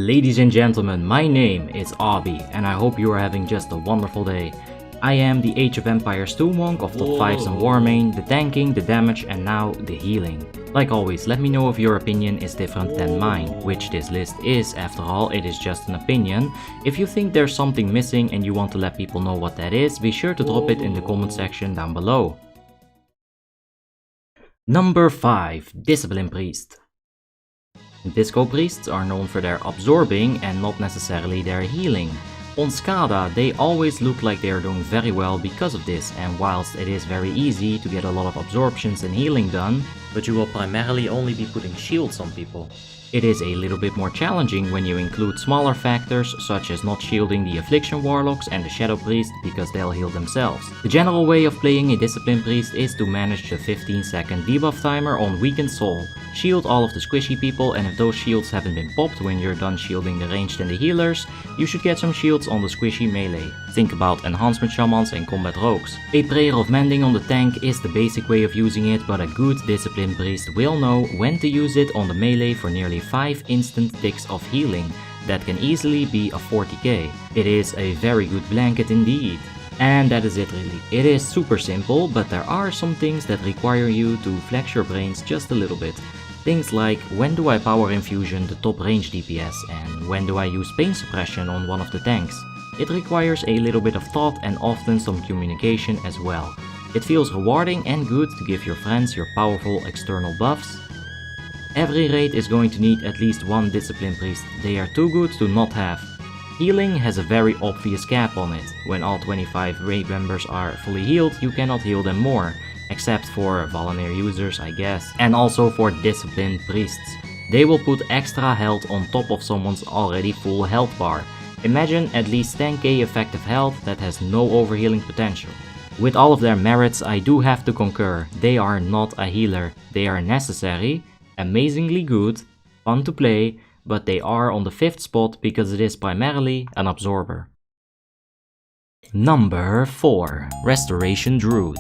Ladies and gentlemen, my name is Abi, and I hope you are having just a wonderful day. I am the Age of Empires 2 monk of top 5s in Warmanes, the tanking, the damage and now the healing. Like always, let me know if your opinion is different than mine, which this list is. After all, it is just an opinion. If you think there's something missing and you want to let people know what that is, be sure to drop it in the comment section down below. Number 5. Discipline Priest. Disco Priests are known for their absorbing and not necessarily their healing. On Skada, they always look like they are doing very well because of this, and whilst it is very easy to get a lot of absorptions and healing done, but you will primarily only be putting shields on people. It is a little bit more challenging when you include smaller factors such as not shielding the Affliction Warlocks and the Shadow Priest because they'll heal themselves. The general way of playing a Discipline Priest is to manage the 15-second debuff timer on Weakened Soul. Shield all of the squishy people, and if those shields haven't been popped when you're done shielding the ranged and the healers, you should get some shields on the squishy melee. Think about Enhancement Shamans and Combat Rogues. A Prayer of Mending on the tank is the basic way of using it, but a good Discipline Priest will know when to use it on the melee for nearly 5 instant ticks of healing. That can easily be a 40k. It is a very good blanket indeed. And that is it really. It is super simple, but there are some things that require you to flex your brains just a little bit. Things like, when do I power infusion the top range DPS and when do I use pain suppression on one of the tanks? It requires a little bit of thought and often some communication as well. It feels rewarding and good to give your friends your powerful external buffs. Every raid is going to need at least one Discipline Priest, they are too good to not have. Healing has a very obvious cap on it. When all 25 raid members are fully healed, you cannot heal them more. Except for Volunteer users, I guess. And also for Disciplined Priests. They will put extra health on top of someone's already full health bar. Imagine at least 10k effective health that has no overhealing potential. With all of their merits, I do have to concur. They are not a healer. They are necessary, amazingly good, fun to play, but they are on the 5th spot because it is primarily an absorber. Number 4. Restoration Druid.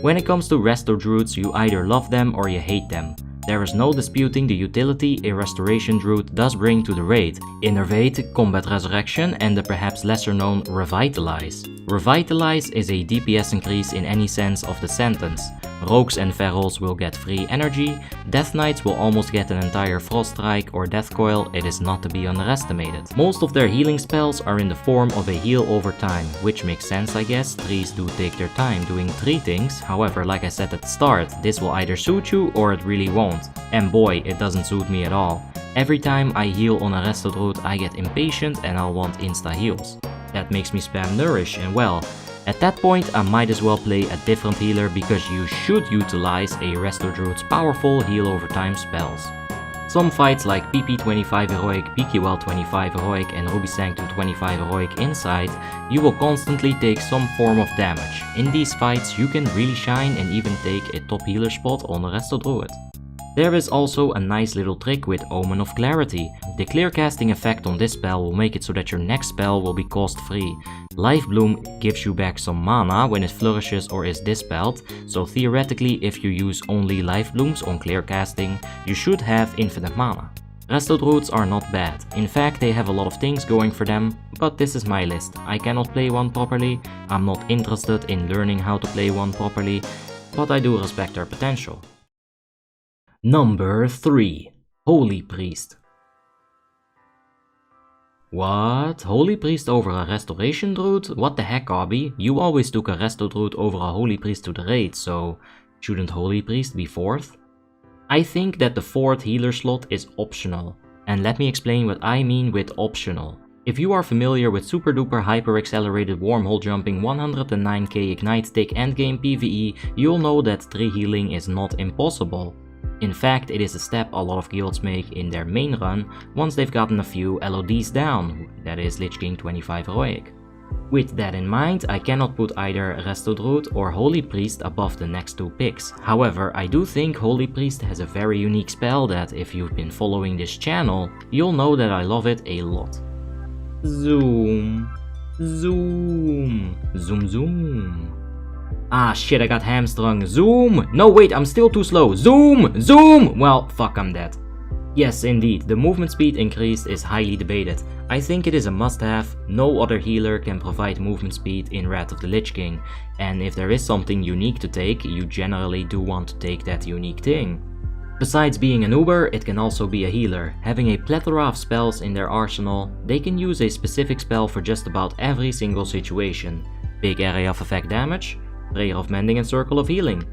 When it comes to Resto Druids, you either love them or you hate them. There is no disputing the utility a Restoration Druid does bring to the raid. Innervate, Combat Resurrection and the perhaps lesser known Revitalize. Revitalize is a DPS increase in any sense of the sentence. Rogues and Ferals will get free energy, Death Knights will almost get an entire Frost Strike or Death Coil, it is not to be underestimated. Most of their healing spells are in the form of a heal over time, which makes sense I guess. Trees do take their time doing 3 things, however like I said at the start, this will either suit you or it really won't. And boy, it doesn't suit me at all. Every time I heal on a Resto Druid I get impatient and I'll want insta heals. That makes me spam Nourish, and well, at that point I might as well play a different healer because you should utilize a Resto Druid's powerful heal over time spells. Some fights like PP25 Heroic, PQL 25 Heroic and Ruby Sanctum 25 Heroic inside, you will constantly take some form of damage. In these fights you can really shine and even take a top healer spot on a Resto Druid. There is also a nice little trick with Omen of Clarity. The clear casting effect on this spell will make it so that your next spell will be cost free. Life Bloom gives you back some mana when it flourishes or is dispelled, so theoretically if you use only Life Blooms on clear casting, you should have infinite mana. Resto Druids are not bad, in fact they have a lot of things going for them, but this is my list. I cannot play one properly, I'm not interested in learning how to play one properly, but I do respect their potential. Number 3. Holy Priest. What? Holy Priest over a Restoration Druid? What the heck, Abi? You always took a Resto Druid over a Holy Priest to the raid, so shouldn't Holy Priest be 4th? I think that the 4th healer slot is optional, and let me explain what I mean with optional. If you are familiar with super duper hyper accelerated wormhole jumping 109k ignite tick endgame PvE, you'll know that 3 healing is not impossible. In fact, it is a step a lot of guilds make in their main run once they've gotten a few LODs down, that is Lich King 25 Heroic. With that in mind, I cannot put either Resto Druid or Holy Priest above the next 2 picks. However, I do think Holy Priest has a very unique spell that, if you've been following this channel, you'll know that I love it a lot. Zoom. Zoom. Zoom zoom. Ah shit, I got hamstrung. Zoom! No wait, I'm still too slow. Zoom! Zoom! Well, fuck, I'm dead. Yes, indeed, the movement speed increase is highly debated. I think it is a must-have. No other healer can provide movement speed in Wrath of the Lich King, and if there is something unique to take, you generally do want to take that unique thing. Besides being an Uber, it can also be a healer. Having a plethora of spells in their arsenal, they can use a specific spell for just about every single situation. Big area of effect damage, Prayer of Mending and Circle of Healing.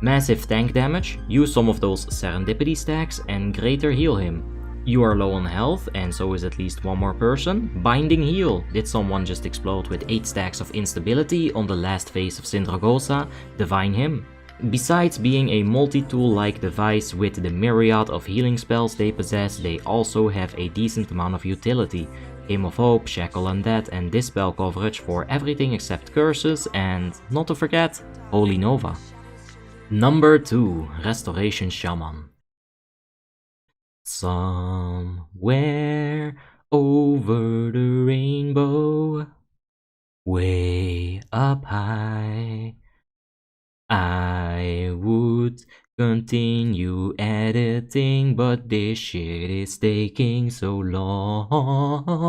Massive tank damage, use some of those serendipity stacks and greater heal him. You are low on health and so is at least one more person. Binding heal, did someone just explode with 8 stacks of instability on the last phase of Sindragosa? Divine him. Besides being a multi-tool-like device with the myriad of healing spells they possess, they also have a decent amount of utility. Hymn of Hope, Shackle Undead and Dispel coverage for everything except curses, and not to forget, Holy Nova. Number 2, Restoration Shaman. Somewhere over the rainbow, way up high, I would continue editing, but this shit is taking so long.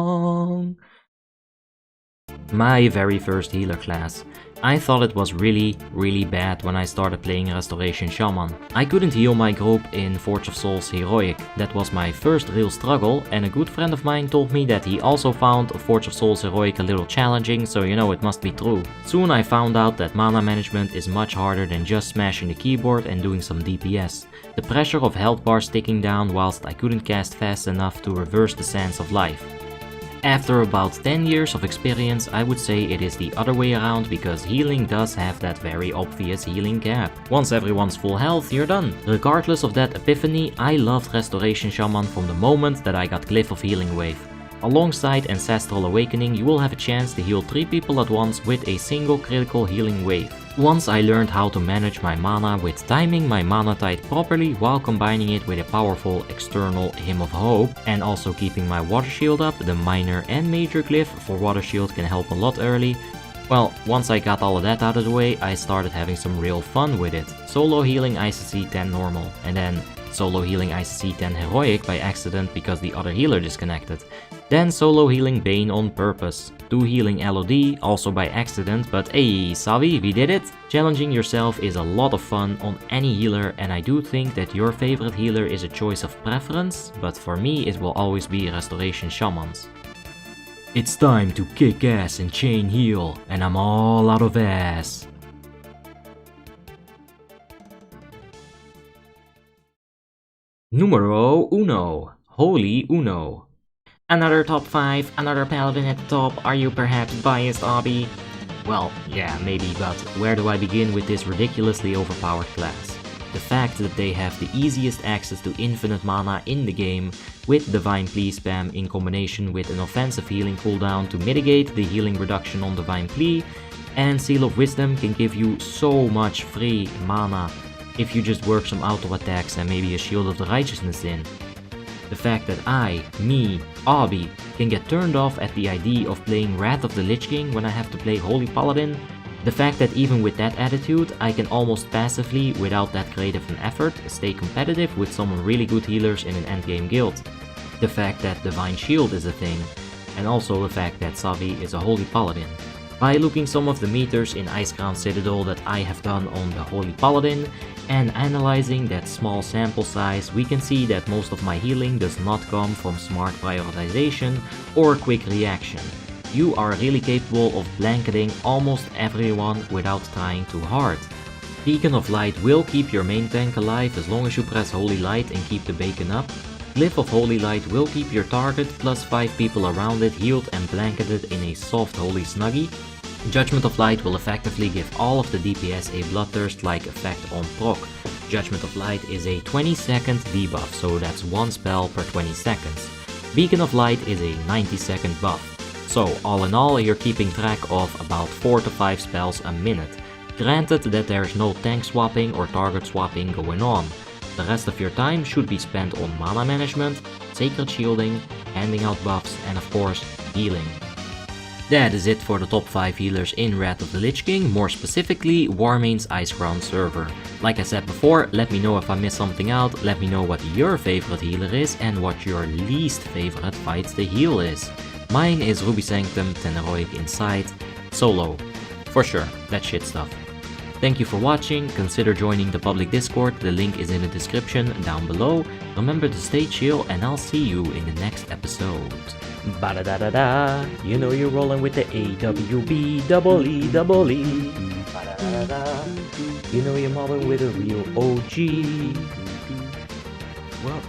My very first healer class. I thought it was really bad when I started playing Restoration Shaman. I couldn't heal my group in Forge of Souls Heroic. That was my first real struggle, and a good friend of mine told me that he also found Forge of Souls Heroic a little challenging, so you know it must be true. Soon I found out that mana management is much harder than just smashing the keyboard and doing some DPS. The pressure of health bars ticking down whilst I couldn't cast fast enough to reverse the sands of life. After about 10 years of experience, I would say it is the other way around, because healing does have that very obvious healing gap. Once everyone's full health, you're done. Regardless of that epiphany, I loved Restoration Shaman from the moment that I got Glyph of Healing Wave. Alongside Ancestral Awakening, you will have a chance to heal 3 people at once with a single critical healing wave. Once I learned how to manage my mana with timing my mana tide properly while combining it with a powerful external Hymn of Hope and also keeping my water shield up, the minor and major glyph for water shield can help a lot early. Well, once I got all of that out of the way, I started having some real fun with it. Solo healing ICC 10 normal, and then solo healing ICC 10 heroic by accident because the other healer disconnected. Then solo healing Bane on purpose. 2 healing LOD, also by accident, but hey, Savi, we did it! Challenging yourself is a lot of fun on any healer, and I do think that your favorite healer is a choice of preference, but for me it will always be Restoration Shamans. It's time to kick ass and chain heal, and I'm all out of ass. Numero uno, Holy Uno. Another top 5, another paladin at the top. Are you perhaps biased, Obby? Well, yeah, maybe, but where do I begin with this ridiculously overpowered class? The fact that they have the easiest access to infinite mana in the game, with Divine Plea spam in combination with an offensive healing cooldown to mitigate the healing reduction on Divine Plea, and Seal of Wisdom can give you so much free mana if you just work some auto attacks and maybe a Shield of the Righteousness in. The fact that Obby, can get turned off at the idea of playing Wrath of the Lich King when I have to play Holy Paladin. The fact that even with that attitude, I can almost passively, without that great of an effort, stay competitive with some really good healers in an endgame guild. The fact that Divine Shield is a thing, and also the fact that Savi is a Holy Paladin. By looking some of the meters in Icecrown Citadel that I have done on the Holy Paladin, and analyzing that small sample size, we can see that most of my healing does not come from smart prioritization or quick reaction. You are really capable of blanketing almost everyone without trying too hard. Beacon of Light will keep your main tank alive as long as you press Holy Light and keep the bacon up. Glyph of Holy Light will keep your target plus 5 people around it healed and blanketed in a soft Holy Snuggie. Judgment of Light will effectively give all of the DPS a Bloodthirst-like effect on proc. Judgment of Light is a 20-second debuff, so that's 1 spell per 20 seconds. Beacon of Light is a 90-second buff. So all in all, you're keeping track of about 4 to 5 spells a minute. Granted that there's no tank swapping or target swapping going on. The rest of your time should be spent on mana management, sacred shielding, handing out buffs, and of course, healing. That is it for the top 5 healers in Wrath of the Lich King, more specifically Warmanes Icecrown server. Like I said before, let me know if I missed something out, let me know what your favorite healer is and what your least favorite fight to heal is. Mine is Ruby Sanctum, Teneroic Insight, solo. For sure, that shit stuff. Thank you for watching, consider joining the public Discord, the link is in the description down below. Remember to stay chill and I'll see you in the next episode. Ba-da-da-da-da, you know you're rolling with the AWB-EE-E. Ba-da-da-da-da, you know you're mobbing with a real OG. What?